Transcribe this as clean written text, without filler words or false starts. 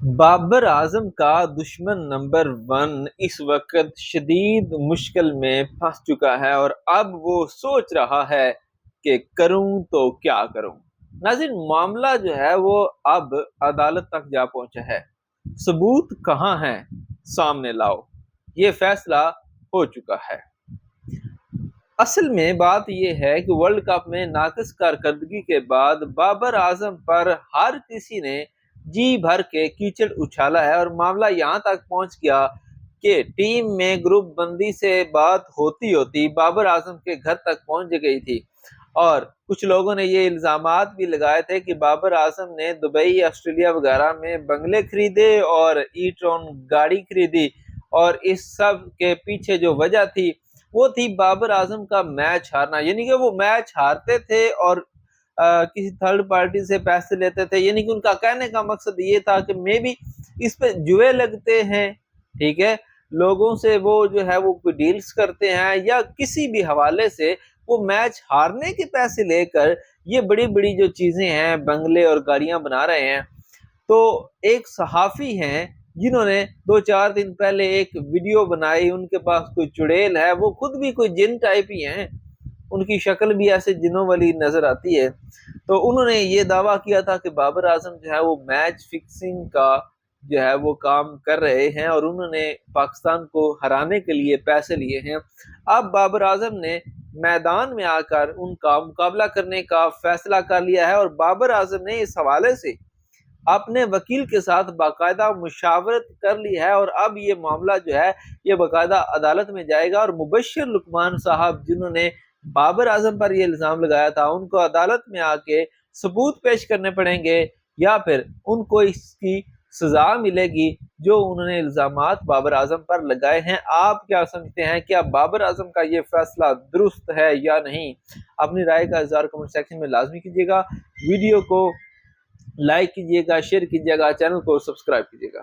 بابر اعظم کا دشمن نمبر 1 اس وقت شدید مشکل میں پھنس چکا ہے اور اب وہ سوچ رہا ہے کہ کروں تو کیا کروں۔ ناظرین، معاملہ جو ہے وہ اب عدالت تک جا پہنچا ہے۔ ثبوت کہاں ہیں؟ سامنے لاؤ۔ یہ فیصلہ ہو چکا ہے۔ اصل میں بات یہ ہے کہ ورلڈ کپ میں ناقص کارکردگی کے بعد بابر اعظم پر ہر کسی نے جی بھر کے کیچڑ اچھالا ہے، اور معاملہ یہاں تک پہنچ گیا کہ ٹیم میں گروپ بندی سے بات ہوتی ہوتی بابر اعظم کے گھر تک پہنچ گئی تھی، اور کچھ لوگوں نے یہ الزامات بھی لگائے تھے کہ بابر اعظم نے دبئی، آسٹریلیا وغیرہ میں بنگلے خریدے اور ای ٹرون گاڑی خریدی، اور اس سب کے پیچھے جو وجہ تھی وہ تھی بابر اعظم کا میچ ہارنا۔ یعنی کہ وہ میچ ہارتے تھے اور کسی تھرڈ پارٹی سے پیسے لیتے تھے۔ یعنی کہ ان کا کہنے کا مقصد یہ تھا کہ میں بھی اس پہ جوئے لگتے ہیں، ٹھیک ہے، لوگوں سے وہ جو ہے وہ کوئی ڈیلز کرتے ہیں یا کسی بھی حوالے سے وہ میچ ہارنے کے پیسے لے کر یہ بڑی بڑی جو چیزیں ہیں، بنگلے اور گاڑیاں بنا رہے ہیں۔ تو ایک صحافی ہیں جنہوں نے 2-4 دن پہلے ایک ویڈیو بنائی، ان کے پاس کوئی چڑیل ہے، وہ خود بھی کوئی جن ٹائپ ہی ہیں، ان کی شکل بھی ایسے جنوں والی نظر آتی ہے۔ تو انہوں نے یہ دعویٰ کیا تھا کہ بابر اعظم جو ہے وہ میچ فکسنگ کا جو ہے وہ کام کر رہے ہیں، اور انہوں نے پاکستان کو ہرانے کے لیے پیسے لیے ہیں۔ اب بابر اعظم نے میدان میں آ کر ان کا مقابلہ کرنے کا فیصلہ کر لیا ہے، اور بابر اعظم نے اس حوالے سے اپنے وکیل کے ساتھ باقاعدہ مشاورت کر لی ہے، اور اب یہ معاملہ جو ہے یہ باقاعدہ عدالت میں جائے گا، اور مبشر لقمان صاحب جنہوں نے بابر اعظم پر یہ الزام لگایا تھا ان کو عدالت میں آ کے ثبوت پیش کرنے پڑیں گے، یا پھر ان کو اس کی سزا ملے گی جو انہوں نے الزامات بابر اعظم پر لگائے ہیں۔ آپ کیا سمجھتے ہیں؟ کیا بابر اعظم کا یہ فیصلہ درست ہے یا نہیں؟ اپنی رائے کا اظہار کمنٹ سیکشن میں لازمی کیجیے گا۔ ویڈیو کو لائک کیجیے گا، شیئر کیجیے گا، چینل کو سبسکرائب کیجیے گا۔